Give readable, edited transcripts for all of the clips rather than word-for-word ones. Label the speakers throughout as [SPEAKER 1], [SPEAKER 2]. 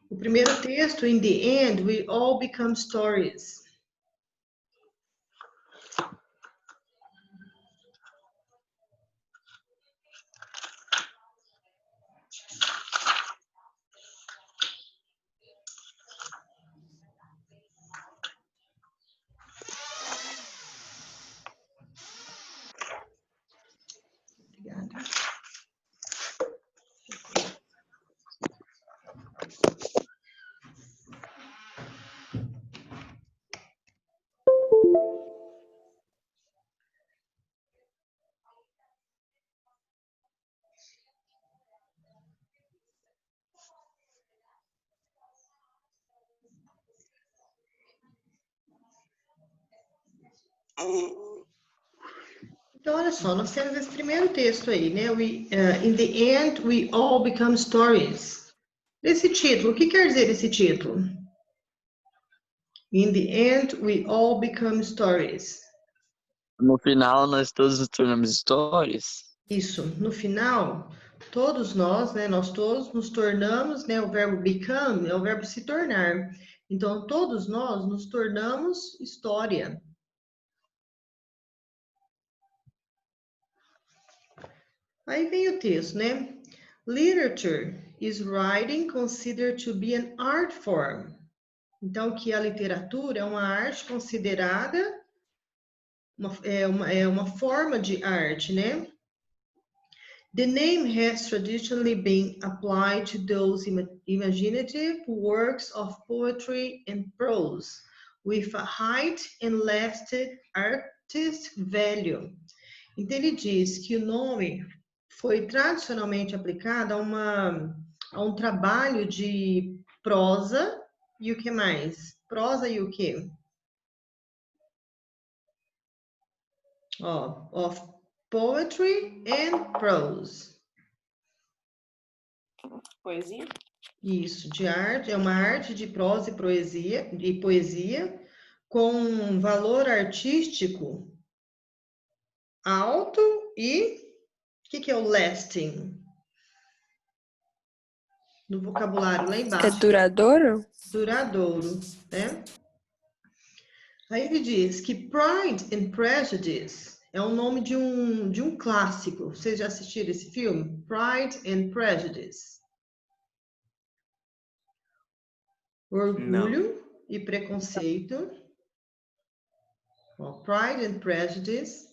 [SPEAKER 1] O primeiro texto, in the end, we all become stories. Obrigada. Então, olha só, nós temos esse primeiro texto aí, né? In the end, we all become stories. Esse título, o que quer dizer esse título? In the end, we all become stories.
[SPEAKER 2] No final, nós todos nos tornamos histórias.
[SPEAKER 1] Isso, no final, todos nós, né? Nós todos nos tornamos, né? O verbo become é o verbo se tornar. Então, todos nós nos tornamos história. Aí vem o texto, né? Literature is writing considered to be an art form. Então, que a literatura é uma arte considerada uma forma de arte, né? The name has traditionally been applied to those imaginative works of poetry and prose with a high and lasting artistic value. Então, ele diz que o nome foi tradicionalmente aplicado a um trabalho de prosa e o que mais? Prosa e o quê? Of poetry and prose.
[SPEAKER 3] Poesia?
[SPEAKER 1] Isso, de arte, é uma arte de prosa e poesia com valor artístico alto e o que é o lasting? No vocabulário lá embaixo.
[SPEAKER 4] É duradouro?
[SPEAKER 1] Duradouro, né? Aí ele diz que Pride and Prejudice é o nome de um clássico. Vocês já assistiram esse filme? Pride and Prejudice. Orgulho e Preconceito. Pride and Prejudice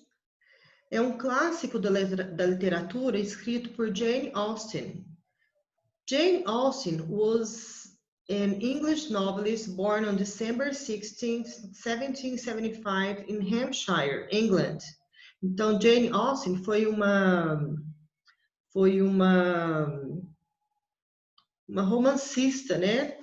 [SPEAKER 1] é um clássico da literatura escrito por Jane Austen. Jane Austen was an English novelist born on December 16, 1775 in Hampshire, England. Então, Jane Austen foi uma romancista, né,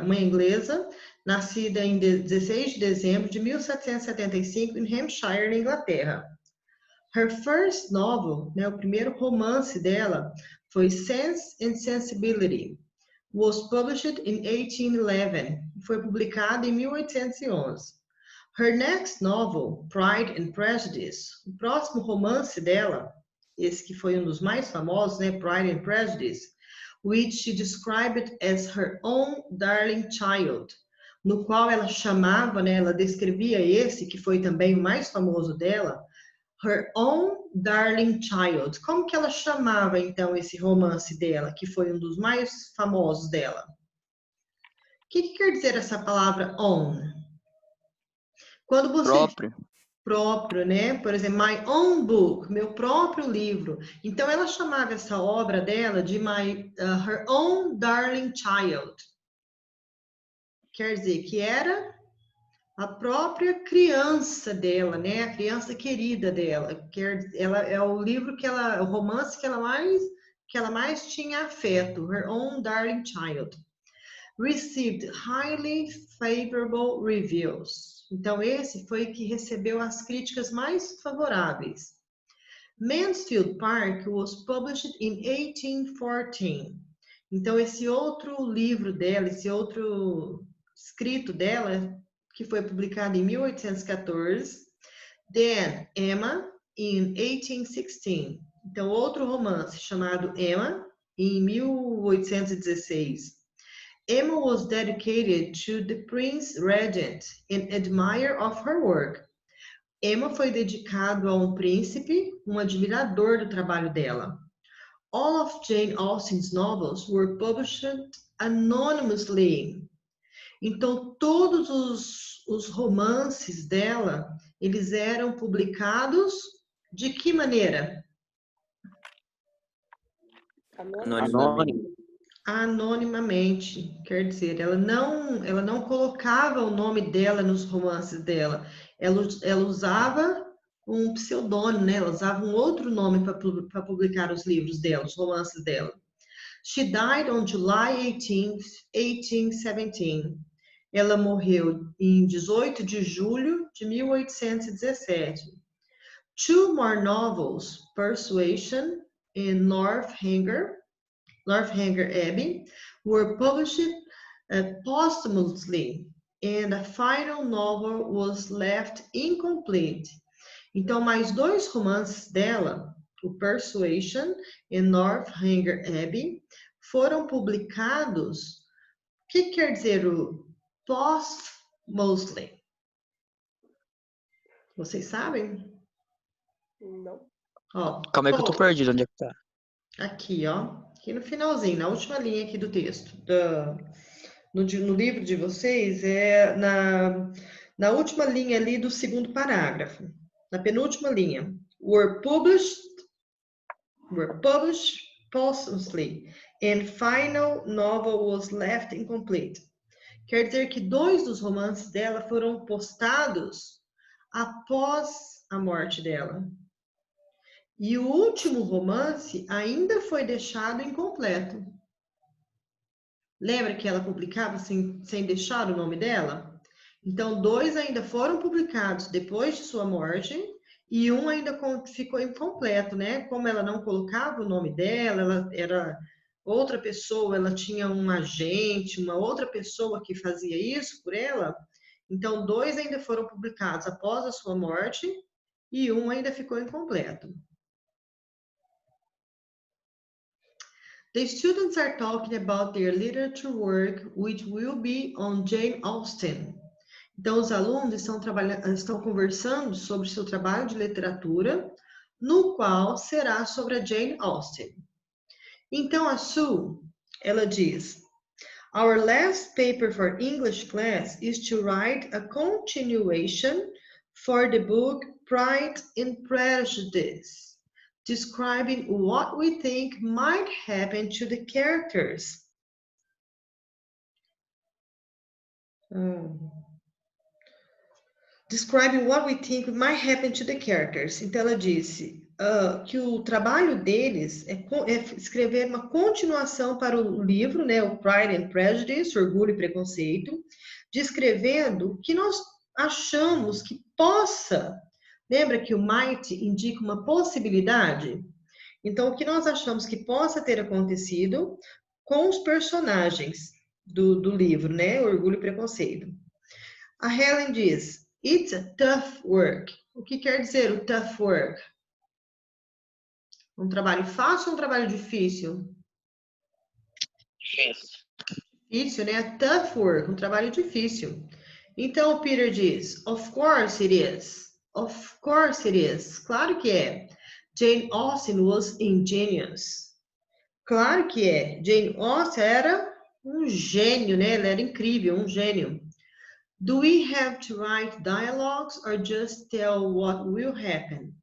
[SPEAKER 1] uma inglesa, nascida em 16 de dezembro de 1775 em Hampshire, na Inglaterra. Her first novel, né, o primeiro romance dela, foi Sense and Sensibility. Was published in 1811. Foi publicado em 1811. Her next novel, Pride and Prejudice, o próximo romance dela, esse que foi um dos mais famosos, né, Pride and Prejudice, which she described as her own darling child, no qual ela chamava, né, ela descrevia esse, que foi também o mais famoso dela, Her Own Darling Child. Como que ela chamava, então, esse romance dela, que foi um dos mais famosos dela? O que quer dizer essa palavra own? Quando você...
[SPEAKER 2] Próprio.
[SPEAKER 1] Próprio, né? Por exemplo, my own book, meu próprio livro. Então, ela chamava essa obra dela de her own darling child. Quer dizer, que era a própria criança dela, né? A criança querida dela. Ela é o livro o romance que ela mais tinha afeto. Her Own Darling Child. Received highly favorable reviews. Então, esse foi que recebeu as críticas mais favoráveis. Mansfield Park was published in 1814. Então, esse outro livro dela, esse outro escrito dela, que foi publicado em 1814. Then, Emma, in 1816. Então, outro romance chamado Emma, em 1816. Emma was dedicated to the Prince Regent, an admirer of her work. Emma foi dedicado a um príncipe, um admirador do trabalho dela. All of Jane Austen's novels were published anonymously. Então, todos os romances dela, eles eram publicados de que maneira?
[SPEAKER 2] Anônimo.
[SPEAKER 1] Anonimamente. Quer dizer, ela não colocava o nome dela nos romances dela. Ela usava um pseudônimo, né? Ela usava um outro nome para publicar os livros dela, os romances dela. She died on July 18th, 1817. Ela morreu em 18 de julho de 1817. Two more novels, Persuasion and Northanger Abbey, were published posthumously, and a final novel was left incomplete. Então, mais dois romances dela, o Persuasion e Northanger Abbey, foram publicados. O que quer dizer o posthumously? Vocês sabem?
[SPEAKER 3] Não.
[SPEAKER 1] Ó,
[SPEAKER 2] Calma aí que eu tô perdido, onde é que tá?
[SPEAKER 1] aqui, ó. Aqui no finalzinho, na última linha aqui do texto. No livro de vocês, é na última linha ali do segundo parágrafo. Na penúltima linha. Were published posthumously, and final novel was left incomplete. Quer dizer que dois dos romances dela foram postados após a morte dela. E o último romance ainda foi deixado incompleto. Lembra que ela publicava sem deixar o nome dela? Então, dois ainda foram publicados depois de sua morte e um ainda ficou incompleto, né? Como ela não colocava o nome dela, ela era outra pessoa, ela tinha um agente, uma outra pessoa que fazia isso por ela. Então, dois ainda foram publicados após a sua morte e um ainda ficou incompleto. The students are talking about their literature work, which will be on Jane Austen. Então, os alunos estão conversando sobre seu trabalho de literatura, no qual será sobre a Jane Austen. Então, a Sue, ela diz: Our last paper for English class is to write a continuation for the book Pride and Prejudice, describing what we think might happen to the characters. Describing what we think might happen to the characters. Então, ela disse que o trabalho deles é escrever uma continuação para o livro, né, o Pride and Prejudice, Orgulho e Preconceito, descrevendo o que nós achamos que possa. Lembra que o might indica uma possibilidade? Então, o que nós achamos que possa ter acontecido com os personagens do livro, né? Orgulho e Preconceito. A Helen diz: It's a tough work. O que quer dizer o tough work? Um trabalho fácil ou um trabalho difícil? Difícil, né? Tough work, um trabalho difícil. Então, o Peter diz: Of course it is. Of course it is. Claro que é. Jane Austen was ingenious. Claro que é. Jane Austen era um gênio, né? Ela era incrível, um gênio. Do we have to write dialogues or just tell what will happen?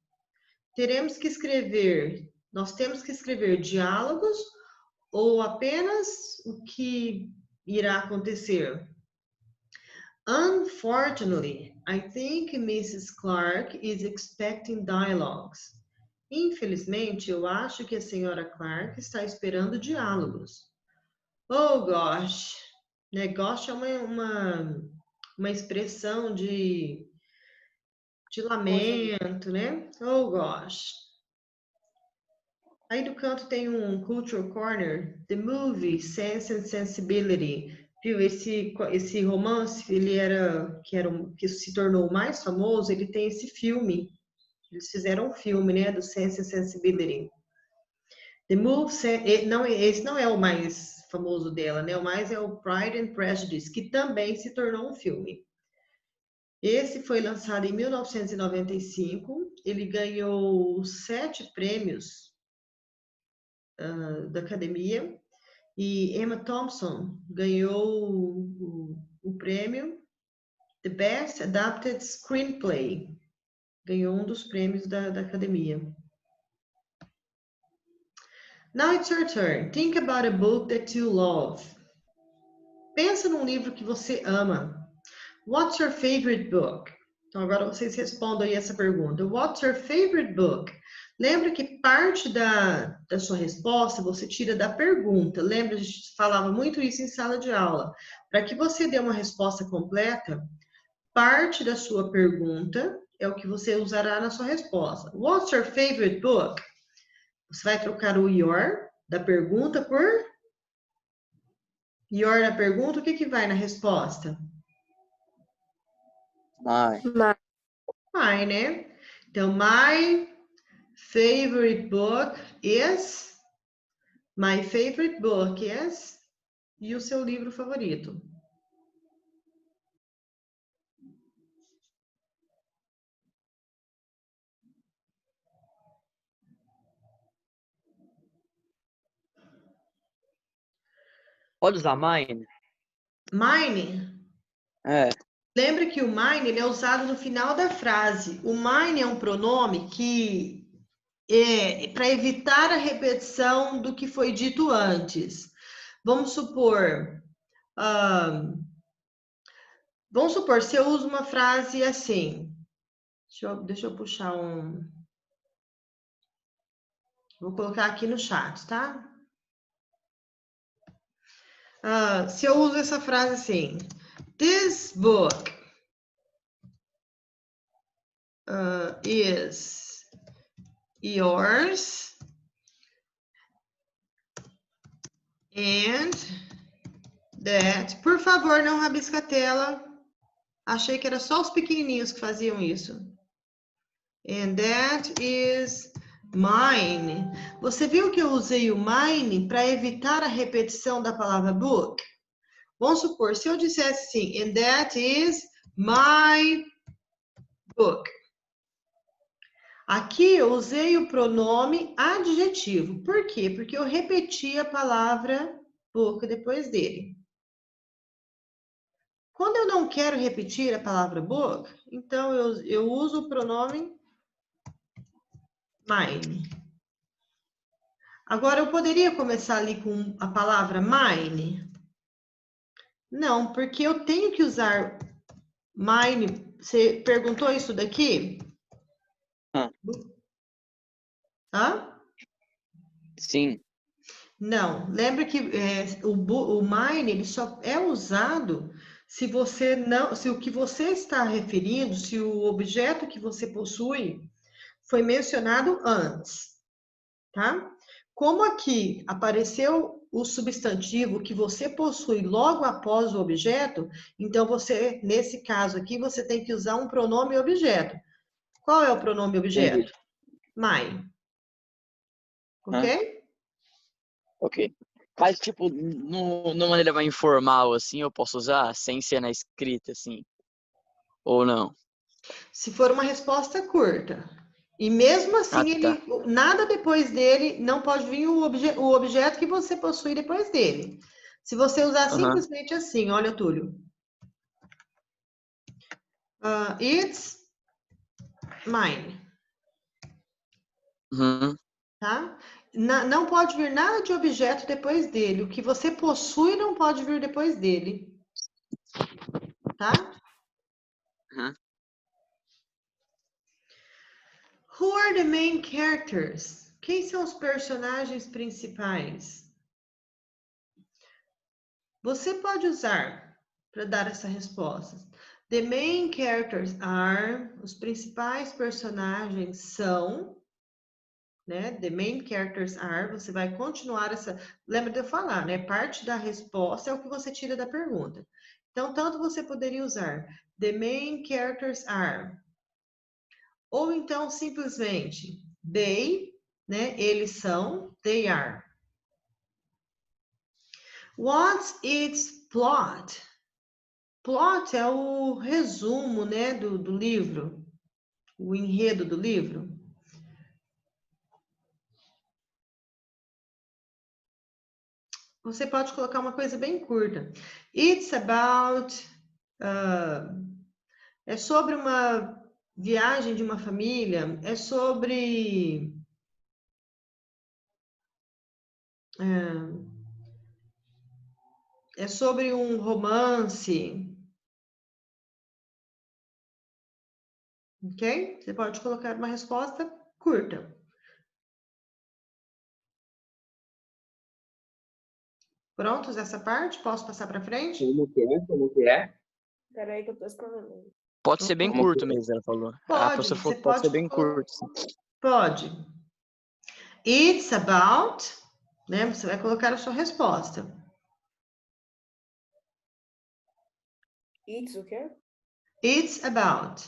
[SPEAKER 1] Nós temos que escrever diálogos ou apenas o que irá acontecer? Unfortunately, I think Mrs. Clark is expecting dialogues. Infelizmente, eu acho que a senhora Clark está esperando diálogos. Oh, gosh. Né? Gosh é uma expressão de lamento, né? Oh, gosh. Aí do canto tem um Culture Corner, The Movie, Sense and Sensibility. Viu? Esse romance, que se tornou mais famoso, ele tem esse filme. Eles fizeram um filme, né, do Sense and Sensibility. Esse não é o mais famoso dela, né? O mais é o Pride and Prejudice, que também se tornou um filme. Esse foi lançado em 1995. Ele ganhou 7 prêmios da Academia. E Emma Thompson ganhou o prêmio The Best Adapted Screenplay. Ganhou um dos prêmios da Academia. Now it's your turn. Think about a book that you love. Pensa num livro que você ama. What's your favorite book? Então agora vocês respondam aí essa pergunta. What's your favorite book? Lembra que parte da sua resposta você tira da pergunta. Lembra, a gente falava muito isso em sala de aula. Para que você dê uma resposta completa, parte da sua pergunta é o que você usará na sua resposta. What's your favorite book? Você vai trocar o your da pergunta por your da pergunta. O que vai na resposta?
[SPEAKER 2] My.
[SPEAKER 1] My, né? Então, my favorite book is... My favorite book is... E o seu livro favorito?
[SPEAKER 2] Pode usar mine?
[SPEAKER 1] Mine?
[SPEAKER 2] É.
[SPEAKER 1] Lembra que o mine ele é usado no final da frase. O mine é um pronome que é para evitar a repetição do que foi dito antes. Vamos supor, se eu uso uma frase assim. Deixa eu puxar um... Vou colocar aqui no chat, tá? Se eu uso essa frase assim, this book is yours and that... Por favor, não rabisca a tela. Achei que era só os pequenininhos que faziam isso. And that is mine. Você viu que eu usei o mine para evitar a repetição da palavra book? Vamos supor, se eu dissesse assim, and that is my book. Aqui eu usei o pronome adjetivo. Por quê? Porque eu repeti a palavra book depois dele. Quando eu não quero repetir a palavra book, então eu uso o pronome mine. Agora, eu poderia começar ali com a palavra mine? Não, porque eu tenho que usar mine. Você perguntou isso daqui? Hã?
[SPEAKER 2] Sim.
[SPEAKER 1] Não. Lembra que o mine ele só é usado se você não, se o que você está referindo, se o objeto que você possui foi mencionado antes, tá? Como aqui apareceu o substantivo que você possui logo após o objeto, então você, nesse caso aqui, você tem que usar um pronome objeto. Qual é o pronome objeto?
[SPEAKER 2] Entendi.
[SPEAKER 1] My. Ok?
[SPEAKER 2] Ok. Mas, tipo, numa maneira mais informal, assim, eu posso usar sem ser na escrita, assim? Ou não?
[SPEAKER 1] Se for uma resposta curta. E mesmo assim,
[SPEAKER 2] Tá.
[SPEAKER 1] nada depois dele, não pode vir o objeto que você possui depois dele. Se você usar simplesmente assim, olha, Túlio. It's mine. Tá? Não pode vir nada de objeto depois dele. O que você possui não pode vir depois dele. Tá? Who are the main characters? Quem são os personagens principais? Você pode usar para dar essa resposta. The main characters are... Os principais personagens são... Né? The main characters are... Você vai continuar essa... Lembra de eu falar, né? Parte da resposta é o que você tira da pergunta. Então, tanto você poderia usar the main characters are... Ou então, simplesmente, they, né? Eles são, they are. What's its plot? Plot é o resumo, né, do livro, o enredo do livro. Você pode colocar uma coisa bem curta. It's about... é sobre uma viagem de uma família, é sobre... é sobre um romance. Ok? Você pode colocar uma resposta curta. Prontos essa parte? Posso passar para frente?
[SPEAKER 4] Como que é?
[SPEAKER 3] Peraí que eu tô escrevendo.
[SPEAKER 2] Pode ser bem curto mesmo, ela falou. A
[SPEAKER 1] Pode,
[SPEAKER 2] professora
[SPEAKER 1] você
[SPEAKER 2] falou que pode ser bem
[SPEAKER 1] colocar-
[SPEAKER 2] curto. Sim.
[SPEAKER 1] Pode. It's about, né? Você vai colocar a sua resposta.
[SPEAKER 3] It's o quê?
[SPEAKER 1] It's about.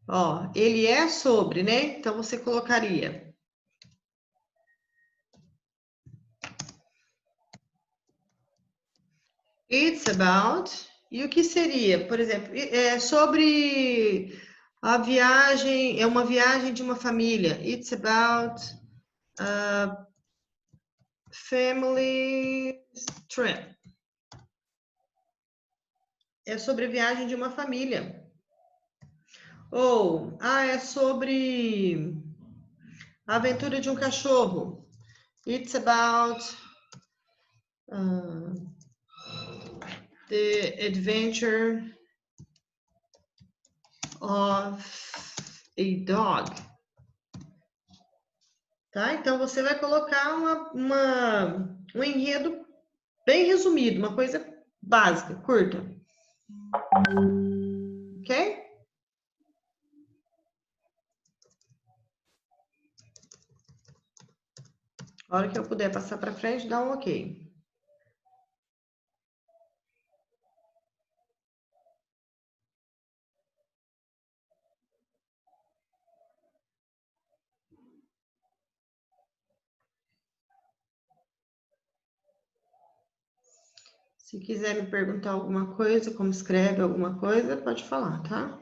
[SPEAKER 1] Ó, ele é sobre, né? Então você colocaria. It's about. E o que seria? Por exemplo, é sobre a viagem, é uma viagem de uma família. It's about a family trip. É sobre a viagem de uma família. Ou, é sobre a aventura de um cachorro. It's about the adventure of a dog. Tá? Então, você vai colocar um enredo bem resumido, uma coisa básica, curta. Ok? A hora que eu puder passar para frente, dá um ok. Se quiser me perguntar alguma coisa, como escreve alguma coisa, pode falar, tá?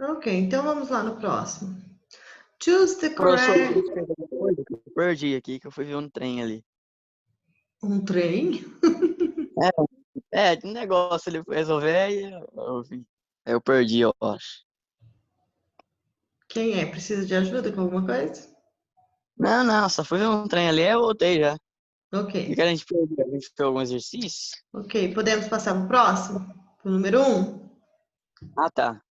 [SPEAKER 1] Ok, então vamos lá no próximo. Choose the
[SPEAKER 2] Professor, eu
[SPEAKER 1] correct...
[SPEAKER 2] queria escrever uma coisa que eu perdi aqui, que eu fui ver um trem ali.
[SPEAKER 1] Um trem?
[SPEAKER 2] De um negócio ele foi resolver e eu perdi, eu acho.
[SPEAKER 1] Quem é? Precisa de ajuda com alguma coisa?
[SPEAKER 2] Não, só fui ver um trem ali, eu voltei já. E que
[SPEAKER 1] Ok,
[SPEAKER 2] a gente perdeu, a gente fez algum exercício.
[SPEAKER 1] ok. Podemos passar para o próximo? Para o número 1?
[SPEAKER 2] Ah, tá.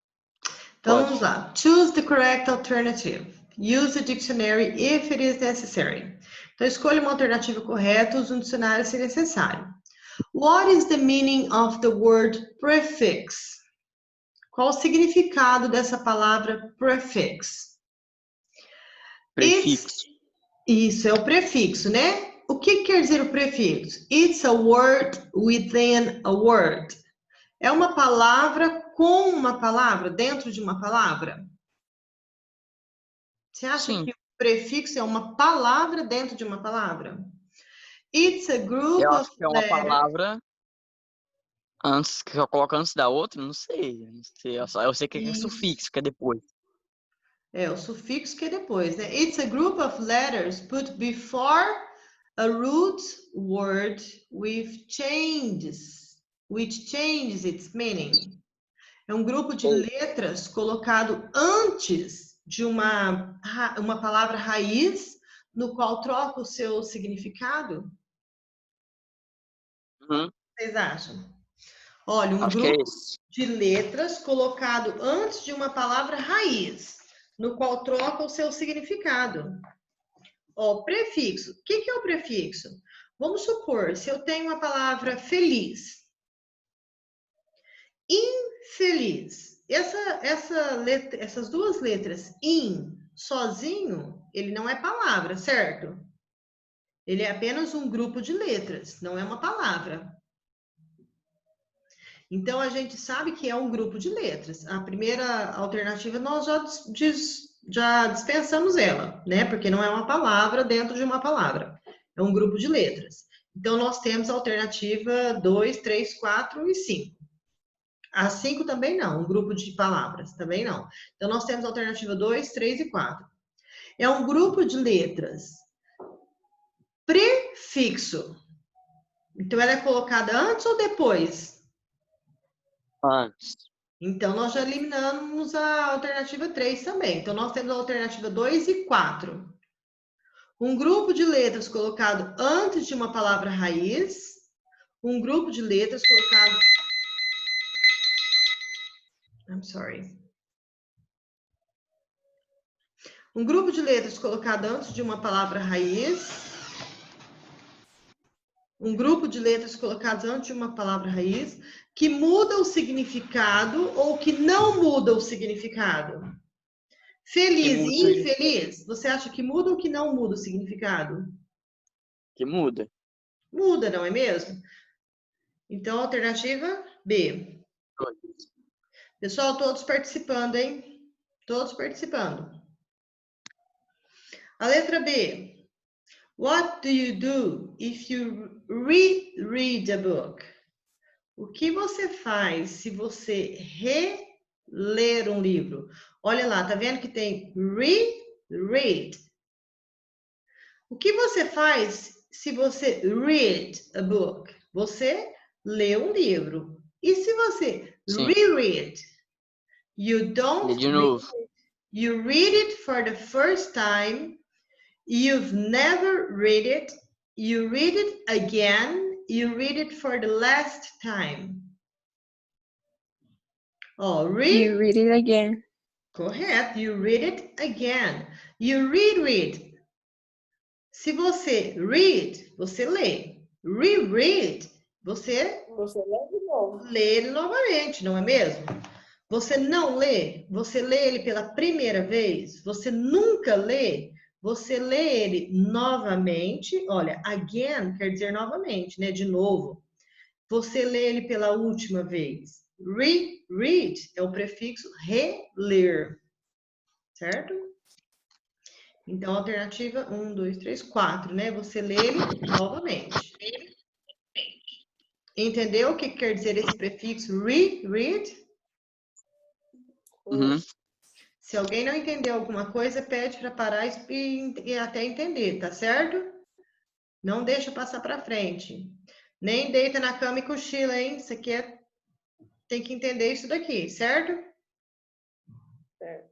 [SPEAKER 1] Então
[SPEAKER 2] Pode.
[SPEAKER 1] vamos lá. Choose the correct alternative. Use the dictionary if it is necessary. Então escolha uma alternativa correta, use um dicionário se necessário. What is the meaning of the word prefix? Qual o significado dessa palavra prefix?
[SPEAKER 2] Prefixo.
[SPEAKER 1] Isso é o prefixo, né? O que quer dizer o prefixo? It's a word within a word. É uma palavra com uma palavra, dentro de uma palavra? Você acha
[SPEAKER 2] Sim.
[SPEAKER 1] que o prefixo é uma palavra dentro de uma palavra? It's a group
[SPEAKER 2] Eu
[SPEAKER 1] of
[SPEAKER 2] acho que é uma
[SPEAKER 1] letters.
[SPEAKER 2] palavra antes, que eu coloco antes da outra, não sei. Eu sei que é sufixo, que é depois.
[SPEAKER 1] É o sufixo que é depois, né? It's a group of letters put before a root word which changes its meaning. É um grupo de letras colocado antes de uma palavra raiz, no qual troca o seu significado.
[SPEAKER 2] Uhum.
[SPEAKER 1] O que vocês acham? Olha, um
[SPEAKER 2] Acho que é
[SPEAKER 1] grupo
[SPEAKER 2] esse.
[SPEAKER 1] de letras colocado antes de uma palavra raiz, no qual troca o seu significado. Ó, prefixo. O que é o prefixo? Vamos supor, se eu tenho a palavra feliz, infeliz. Essas duas letras, in, sozinho, ele não é palavra, certo? Ele é apenas um grupo de letras, não é uma palavra. Então, a gente sabe que é um grupo de letras. A primeira alternativa, nós já dispensamos ela, né? Porque não é uma palavra dentro de uma palavra. É um grupo de letras. Então, nós temos a alternativa 2, 3, 4 e 5. A 5 também não, um grupo de palavras, também não. Então, nós temos a alternativa 2, 3 e 4. É um grupo de letras prefixo. Então, ela é colocada antes ou depois?
[SPEAKER 2] Antes.
[SPEAKER 1] Então, nós já eliminamos a alternativa 3 também. Então, nós temos a alternativa 2 e 4. Um grupo de letras colocado antes de uma palavra raiz. Um grupo de letras colocado... I'm sorry. Um grupo de letras colocado antes de uma palavra raiz. Um grupo de letras colocadas antes de uma palavra raiz que muda o significado ou que não muda o significado. Feliz e infeliz, você acha que muda ou que não muda o significado?
[SPEAKER 2] Que muda.
[SPEAKER 1] Muda, não é mesmo? Então, alternativa B. Pessoal, todos participando, hein? Todos participando. A letra B. What do you do if you reread a book? O que você faz se você reler um livro? Olha lá, tá vendo que tem reread. O que você faz se você read a book? Você lê um livro. E se você reread? You don't
[SPEAKER 2] de novo.
[SPEAKER 1] read. You read it for the first time. You've never read it. You read it again. You read it for the last time. Oh,
[SPEAKER 3] You read it again.
[SPEAKER 1] Correto. You read it again. You read. Se você read, você lê. Reread, você
[SPEAKER 3] lê de novo.
[SPEAKER 1] Lê ele novamente, não é mesmo? Você não lê, você lê ele pela primeira vez, você nunca lê, você lê ele novamente. Olha, again quer dizer novamente, né? De novo. Você lê ele pela última vez. Reread é o prefixo reler, certo? Então, alternativa 1, 2, 3, 4, né? Você lê ele novamente. Entendeu o que quer dizer esse prefixo reread?
[SPEAKER 2] Uhum.
[SPEAKER 1] Se alguém não entendeu alguma coisa, pede para parar e até entender, tá certo? Não deixa passar para frente. Nem deita na cama e cochila, hein? Isso aqui tem que entender isso daqui, certo?
[SPEAKER 3] Certo.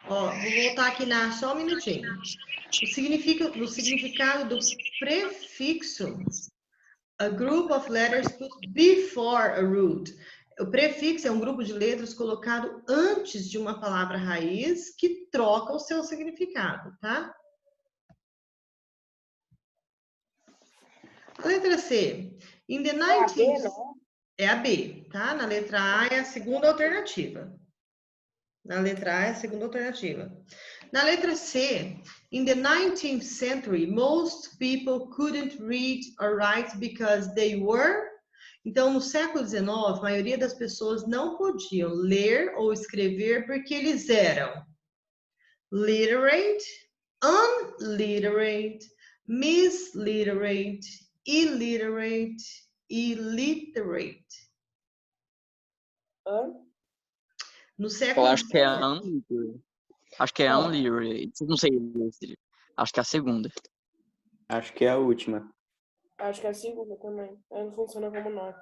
[SPEAKER 1] Ó, vou voltar aqui só um minutinho. O significado do prefixo, a group of letters put before a root. O prefixo é um grupo de letras colocado antes de uma palavra raiz que troca o seu significado, tá? A letra C. In the 19th... É a B, tá? Na letra A é a segunda alternativa. Na letra A é a segunda alternativa. Na letra C, in the 19th century, most people couldn't read or write because they were... Então, no século XIX, a maioria das pessoas não podiam ler ou escrever porque eles eram literate, unliterate, misliterate, illiterate, illiterate. No século
[SPEAKER 2] Eu acho que é unliterate. Acho que é unliterate. Não sei. Acho que é a segunda.
[SPEAKER 4] Acho que é a última.
[SPEAKER 3] Acho que é a segunda também. Ela não funciona como not.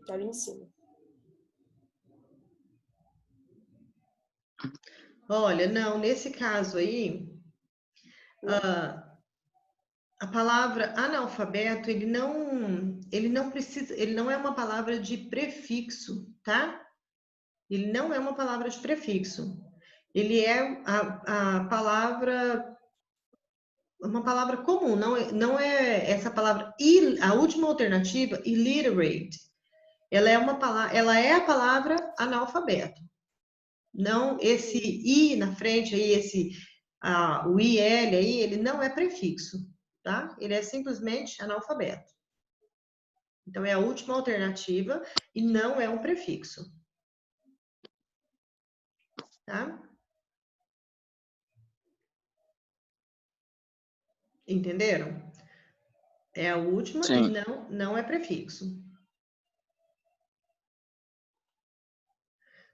[SPEAKER 3] Tá ali em cima.
[SPEAKER 1] Olha, não, nesse caso aí, a palavra analfabeto, ele não precisa, ele não é uma palavra de prefixo, tá? Ele não é uma palavra de prefixo. Ele é a palavra, uma palavra comum, não é essa palavra, a última alternativa, illiterate, ela é a palavra analfabeto. Não, esse I na frente aí, o IL aí, ele não é prefixo, tá? Ele é simplesmente analfabeto. Então, é a última alternativa e não é um prefixo. Tá? Entenderam? É a última
[SPEAKER 2] Sim.
[SPEAKER 1] e não é prefixo.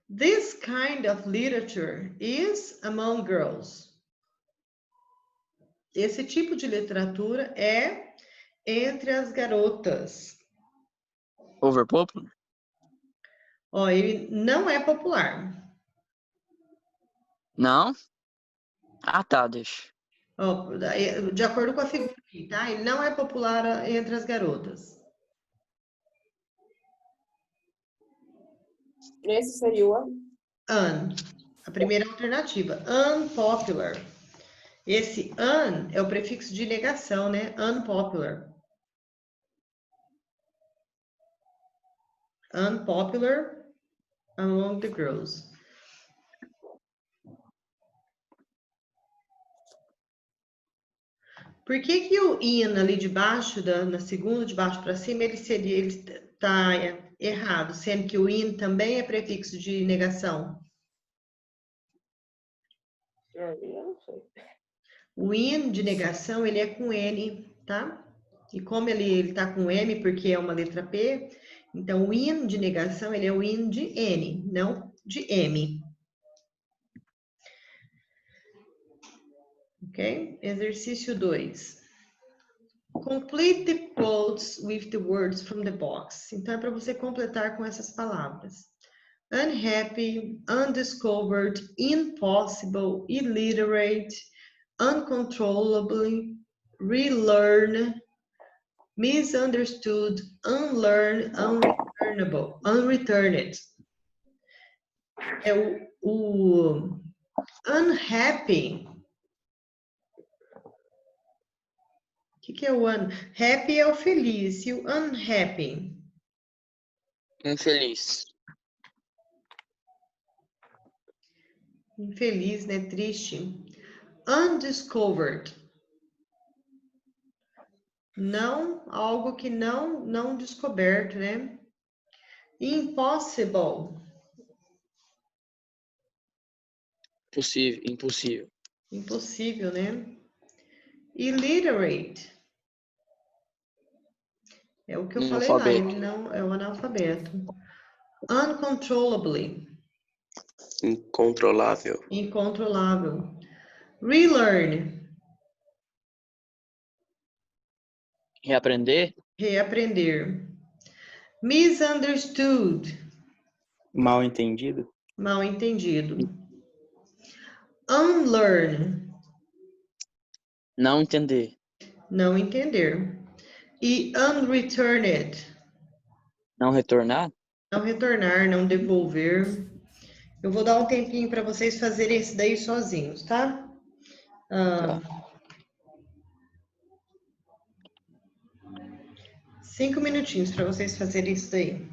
[SPEAKER 1] This kind of literature is among girls. Esse tipo de literatura é entre as garotas.
[SPEAKER 2] Overpopular?
[SPEAKER 1] Ó, ele não é popular.
[SPEAKER 2] Não? Ah, tá, deixa.
[SPEAKER 1] Ó, de acordo com a figura aqui, tá? Ele não é popular entre as garotas.
[SPEAKER 3] Esse seria o
[SPEAKER 1] A primeira alternativa. Unpopular. Esse un é o prefixo de negação, né? Unpopular. Unpopular among the girls. Por que o in ali de baixo, na segunda de baixo para cima, ele está errado, sendo que o in também é prefixo de negação?
[SPEAKER 3] Eu não sei.
[SPEAKER 1] O in de negação, ele é com N, tá? E como ele tá com M, porque é uma letra P, então o in de negação, ele é o in de N, não de M. Ok? Exercício 2. Complete the quotes with the words from the box. Então, é para você completar com essas palavras. Unhappy, undiscovered, impossible, illiterate, uncontrollably, relearn, misunderstood, unlearned, unreturnable, unreturned. É o unhappy. O que é o happy? É o feliz. E o unhappy?
[SPEAKER 2] Infeliz.
[SPEAKER 1] Infeliz, né? Triste. Undiscovered. Não, algo que não descoberto, né? Impossible.
[SPEAKER 2] Possível, impossível.
[SPEAKER 1] Impossível, né? Illiterate. É o que eu falei lá, ele não é o analfabeto. Uncontrollably.
[SPEAKER 4] Incontrolável.
[SPEAKER 1] Incontrolável. Relearn.
[SPEAKER 2] Reaprender?
[SPEAKER 1] Reaprender. Misunderstood.
[SPEAKER 4] Mal entendido.
[SPEAKER 1] Mal entendido. Unlearn.
[SPEAKER 2] Não entender.
[SPEAKER 1] Não entender. E unreturned.
[SPEAKER 2] Não retornar?
[SPEAKER 1] Não retornar, não devolver. Eu vou dar um tempinho para vocês fazerem isso daí sozinhos, tá?
[SPEAKER 2] Tá.
[SPEAKER 1] 5 minutinhos para vocês fazerem isso daí.